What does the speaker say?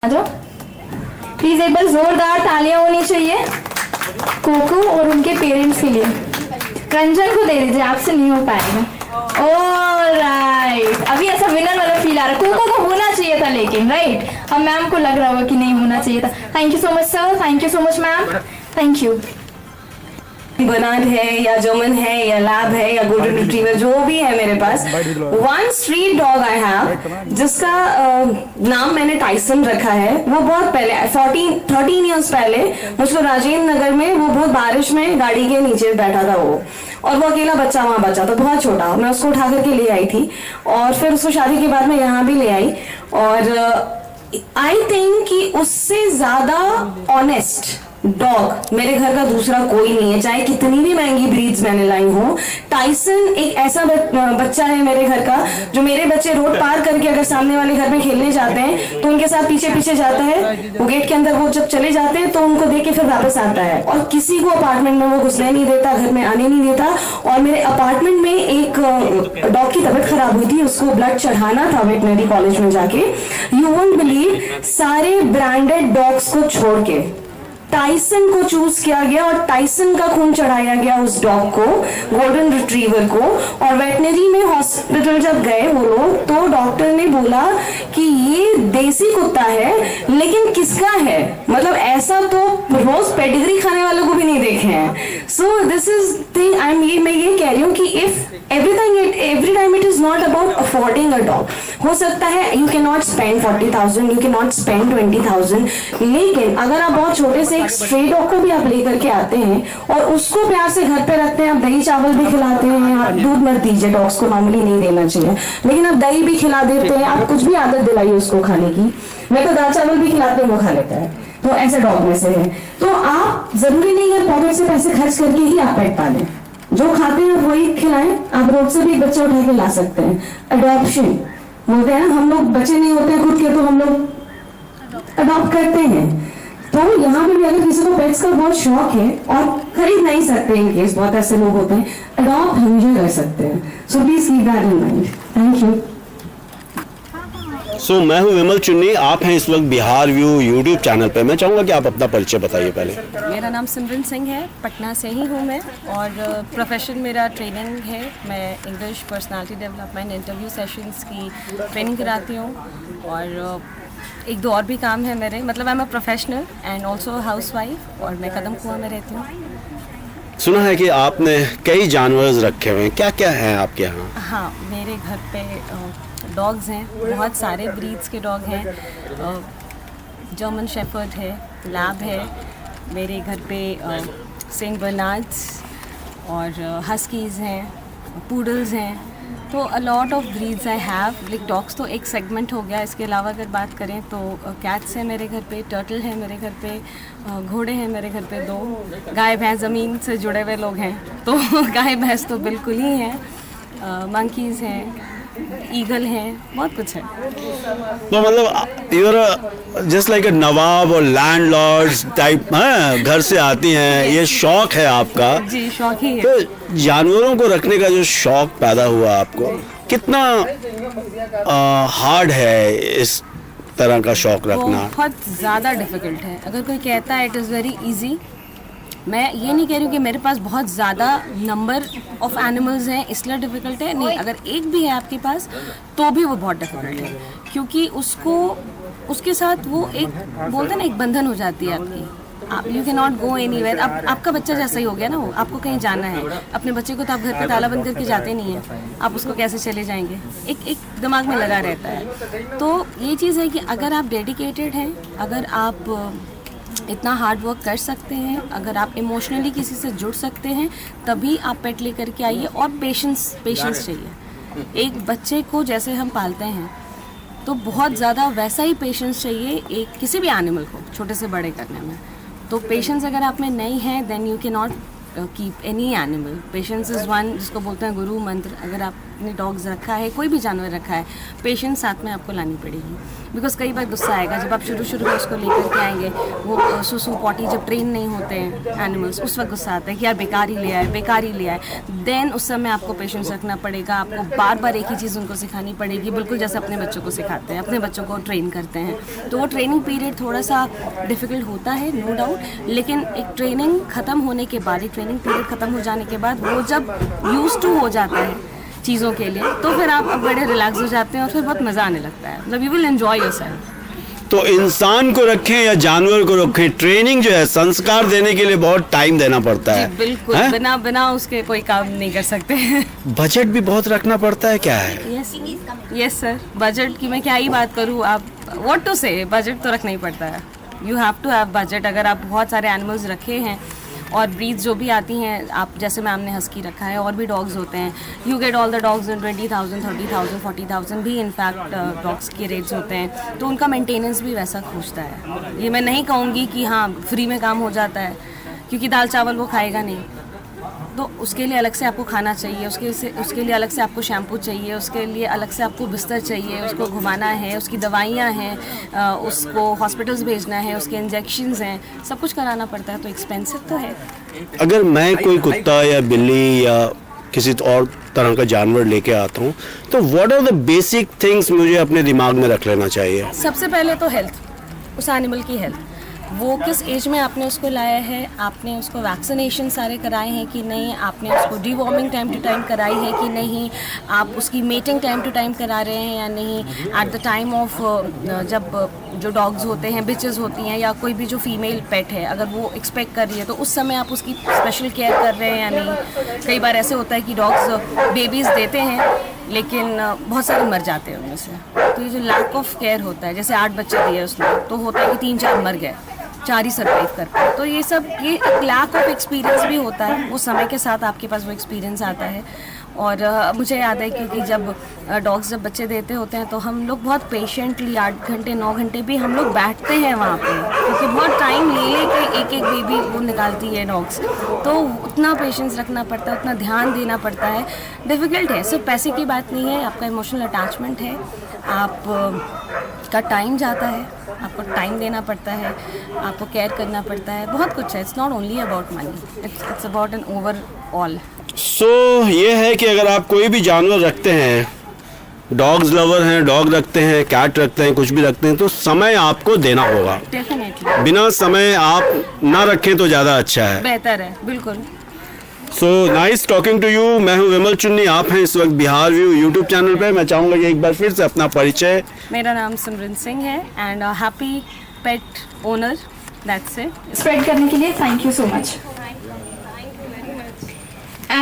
Please एक बार जोरदार तालियां होनी चाहिए कोको और उनके पेरेंट्स के लिए। रंजन को दे दीजिए, आपसे नहीं हो पाएगा। ऑलराइट, अभी ऐसा विनर वाला फील आ रहा है। कोको को होना चाहिए था लेकिन, राइट। अब मैम को लग रहा होगा कि नहीं होना चाहिए था। Thank you so much sir, thank you so much ma'am, thank you. Bernard है या जर्मन है या लैब है या गोल्डन रिट्रीवर, जो भी है मेरे पास। One street dog I have जिसका नाम मैंने टाइसन रखा है। वो बहुत पहले 13 इयर्स पहले मुझको राजेंद्र नगर में, वो बहुत बारिश में गाड़ी के नीचे बैठा था वो, और वो अकेला बच्चा वहां बचा था, बहुत छोटा। मैं उसको उठा करके ले आई थी और फिर उसको शादी के बाद मैं यहाँ भी ले आई। और आई थिंक कि उससे ज्यादा ऑनेस्ट डॉग मेरे घर का दूसरा कोई नहीं है, चाहे कितनी भी महंगी ब्रीड्स मैंने लाई हो। टाइसन एक ऐसा बच्चा है मेरे घर का, जो मेरे बच्चे रोड पार करके अगर सामने वाले घर में खेलने जाते हैं तो उनके साथ पीछे पीछे जाता है। वो गेट के अंदर वो जब चले जाते हैं तो उनको देख के फिर वापस आता है, और किसी को अपार्टमेंट में वो घुसने नहीं देता, घर में आने नहीं देता। और मेरे अपार्टमेंट में एक डॉग की तबीयत खराब हुई थी, उसको ब्लड चढ़ाना था वेटनरी कॉलेज में जाके। यू वोंट बिलीव, सारे ब्रांडेड डॉग्स को छोड़ के टाइसन को चूज किया गया और टाइसन का खून चढ़ाया गया उस डॉग को, गोल्डन रिट्रीवर को। और वेटनरी में हॉस्पिटल जब गए वो लोग, तो डॉक्टर ने बोला कि ये देसी कुत्ता है, लेकिन किसका है, मतलब ऐसा तो रोज पेडिग्री खाने वालों को भी नहीं देखे हैं। सो दिस इज थिंग मैं ये कह रही हूँ कि if every time it is not about affording a dog. हो सकता है you can not spend 40,000, you can not spend 20,000, लेकिन अगर आप बहुत छोटे से एक स्ट्रे डॉग को भी आप लेकर के आते हैं और उसको प्यार से घर पे रखते हैं, आप दही चावल भी खिलाते हैं। आप दूध मत दीजिए, डॉग्स को नॉर्मली नहीं देना चाहिए, लेकिन आप दही भी खिला देते हैं, आप कुछ भी आदत दिलाइए उसको खाने की। मैं तो दाल चावल भी खिलाते हैं, वो खा लेता है, तो ऐसे डॉग में से है। तो आप जरूरी नहीं है पॉकेट से पैसे खर्च करके ही आप पेट पालें, जो खाते हैं वही खिलाएं। आप रोड से भी एक बच्चा उठा के ला सकते हैं। अडॉप्शन बोलते हैं ना, हम लोग बच्चे नहीं होते खुद के, तो हम लोग अडॉप्ट करते हैं। तो यहाँ पे भी अगर किसी को पेट्स का बहुत शौक है और खरीद नहीं सकते, इन केस बहुत ऐसे लोग होते हैं, अडॉप्ट हमेशा कर सकते हैं। So please keep that in mind. Thank you. So मैं हूँ विमल चुन्नी, आप हैं इस वक्त बिहार व्यू यूट्यूब चैनल पे। मैं चाहूँगा कि आप अपना परिचय बताइए पहले। मेरा नाम सिमरन सिंह है, पटना से ही हूँ मैं, और प्रोफेशन मेरा ट्रेनिंग है। मैं English personality development interview sessions की ट्रेनिंग कराती हूँ, और एक दो और भी काम है मेरे, मतलब I am a professional and also house wife, और मैं कदम कुआं में रहती हूँ। सुना है कि आपने कई जानवर रखे हुए हैं, क्या क्या हैं आपके यहाँ? हाँ, मेरे घर पे डॉग्स हैं, बहुत सारे ब्रीड्स के डॉग हैं। जर्मन शेफर्ड है, लैब है, मेरे घर पे सेंट बर्नार्ड्स और हस्कीज़ हैं, पूडल्स हैं। तो a lot of breeds I have. Like dogs तो एक सेगमेंट हो गया, इसके अलावा अगर बात करें तो कैट्स हैं मेरे घर पे, टर्टल है मेरे घर पे, घोड़े हैं मेरे घर पे 2, गाय भैंस, ज़मीन से जुड़े हुए लोग हैं तो गाय भैंस तो बिल्कुल ही हैं, मंकीज़ हैं, ईगल हैं, बहुत कुछ है। तो मतलब you are just like a nawab और लैंडलॉर्ड्स टाइप, हैं, घर से आती हैं, ये शौक है आपका? जी, शौक ही है। तो जानवरों को रखने का जो शौक पैदा हुआ आपको, कितना हार्ड है इस तरह का शौक रखना? बहुत ज़्यादा डिफ़िकल्ट है। अगर कोई कहता है इट इज़ वेरी ईजी, मैं ये नहीं कह रही हूँ कि मेरे पास बहुत ज़्यादा नंबर ऑफ एनिमल्स हैं इसलिए डिफ़िकल्ट है, नहीं। अगर एक भी है आपके पास तो भी वो बहुत डिफ़िकल्ट है, क्योंकि उसके साथ वो एक बोलते हैं ना, एक बंधन हो जाती है आपकी। You can not go anywhere. अब आपका बच्चा जैसा ही हो गया ना, वो आपको कहीं जाना है, अपने बच्चे को तो आप घर पे ताला बंद करके जाते नहीं हैं, आप उसको कैसे चले जाएंगे, एक दिमाग में लगा रहता है। तो ये चीज़ है कि अगर आप डेडिकेटेड हैं, अगर आप इतना हार्ड वर्क कर सकते हैं, अगर आप इमोशनली किसी से जुड़ सकते हैं, तभी आप पेट लेकर के आइए। और पेशेंस चाहिए। एक बच्चे को जैसे हम पालते हैं तो बहुत ज़्यादा वैसा ही पेशेंस चाहिए एक किसी भी एनिमल को छोटे से बड़े करने में। तो पेशेंस अगर आप में नहीं है, then you can not keep any animal. Patience is one, जिसको बोलते हैं गुरु मंत्र। अगर आप आपने डॉग्स रखा है, कोई भी जानवर रखा है, पेशेंस साथ में आपको लानी पड़ेगी। बिकॉज कई बार गुस्सा आएगा जब आप शुरू में उसको लेकर के आएंगे, वो सुसु पॉटी जब ट्रेन नहीं होते हैं एनिमल्स, उस वक्त गुस्सा आता है कि यार बेकार ही ले आए। देन उस समय आपको पेशेंस रखना पड़ेगा, आपको बार बार एक ही चीज़ उनको सिखानी पड़ेगी, बिल्कुल जैसे अपने बच्चों को सिखाते हैं, अपने बच्चों को ट्रेन करते हैं। तो वो ट्रेनिंग पीरियड थोड़ा सा डिफ़िकल्ट होता है, नो डाउट, लेकिन एक ट्रेनिंग ख़त्म होने के बाद, एक ट्रेनिंग पीरियड ख़त्म हो जाने के बाद वो जब यूज टू हो जाता है चीज़ों के लिए, तो फिर आप बड़े रिलैक्स हो जाते हैं और फिर बहुत मज़ा आने लगता है, मतलब यू विल एंजॉय योरसेल्फ। तो इंसान को रखें या जानवर को रखें, ट्रेनिंग जो है, संस्कार देने के लिए बहुत टाइम देना पड़ता है। बिल्कुल है? बिना उसके कोई काम नहीं कर सकते। बजट भी बहुत रखना पड़ता है, क्या है? यस सर, बजट की मैं क्या ही बात करूँ, आप व्हाट टू से, बजट तो रखना ही पड़ता है। You have to have budget. अगर आप बहुत सारे एनिमल्स रखे हैं और ब्रीड्स जो भी आती हैं, आप जैसे मैम ने हस्की रखा है और भी डॉग्स होते हैं, you get all the dogs इन 20,000, 30,000, 40,000 भी इनफैक्ट डॉग्स के रेट्स होते हैं, तो उनका मेंटेनेंस भी वैसा खोजता है। ये मैं नहीं कहूँगी कि हाँ फ्री में काम हो जाता है, क्योंकि दाल चावल वो खाएगा नहीं, तो उसके लिए अलग से आपको खाना चाहिए, उसके लिए अलग से आपको शैम्पू चाहिए, उसके लिए अलग से आपको बिस्तर चाहिए, उसको घुमाना है, उसकी दवाइयाँ हैं, उसको हॉस्पिटल्स भेजना है, उसके इंजेक्शंस हैं, सब कुछ कराना पड़ता है, तो एक्सपेंसिव तो है। अगर मैं कोई कुत्ता या बिल्ली या किसी और तरह का जानवर लेके आता हूँ, तो what are the basic things मुझे अपने दिमाग में रख लेना चाहिए? सबसे पहले तो हेल्थ, उस एनिमल की हेल्थ, वो किस एज में आपने उसको लाया है, आपने उसको वैक्सीनेशन सारे कराए हैं कि नहीं, आपने उसको डीवॉर्मिंग टाइम टू टाइम कराई है कि नहीं, आप उसकी मेटिंग टाइम टू टाइम करा रहे हैं या नहीं, एट द टाइम ऑफ जब जो डॉग्स होते हैं, बिचेस होती हैं या कोई भी जो फीमेल पेट है, अगर वो एक्सपेक्ट कर रही है तो उस समय आप उसकी स्पेशल केयर कर रहे हैं या नहीं। कई बार ऐसे होता है कि डॉग्स बेबीज़ देते हैं लेकिन बहुत सारे मर जाते हैं उनमें से, तो ये जो लैक ऑफ केयर होता है, जैसे 8 बच्चे दिए उसने, तो होता है कि 3-4 मर गए, 4 ही सर्वाइव कर पाए, तो ये सब ये एक लैक ऑफ एक्सपीरियंस भी होता है, वो समय के साथ आपके पास वो एक्सपीरियंस आता है। और मुझे याद है क्योंकि जब डॉग्स जब बच्चे देते होते हैं तो हम लोग बहुत पेशेंटली 8 घंटे 9 घंटे भी हम लोग बैठते हैं वहाँ पे, क्योंकि बहुत टाइम ले के एक बेबी वो निकालती है डॉग्स, तो उतना पेशेंस रखना पड़ता है, उतना ध्यान देना पड़ता है, डिफ़िकल्ट है। सिर्फ पैसे की बात नहीं है, आपका इमोशनल अटैचमेंट है, आप का टाइम जाता है, आपको टाइम देना पड़ता है, आपको केयर करना पड़ता है, बहुत कुछ है। It's not only about money, it's about an overall. So ये है कि अगर आप कोई भी जानवर रखते हैं, डॉग्स लवर हैं, डॉग रखते हैं, कैट रखते हैं, कुछ भी रखते हैं, तो समय आपको देना होगा। डेफिनेटली, बिना समय आप ना रखें तो ज़्यादा अच्छा है, बेहतर है, बिल्कुल। So nice talking to you. मैं हूँ विमल चुन्नी, आप हैं इस वक्त बिहार व्यू यूट्यूब चैनल पे। मैं चाहूँगा कि एक बार फिर से अपना परिचय। मेरा नाम सिमरन सिंह है and happy pet owner, that's it. Spread करने के लिए थैंक यू सो मच।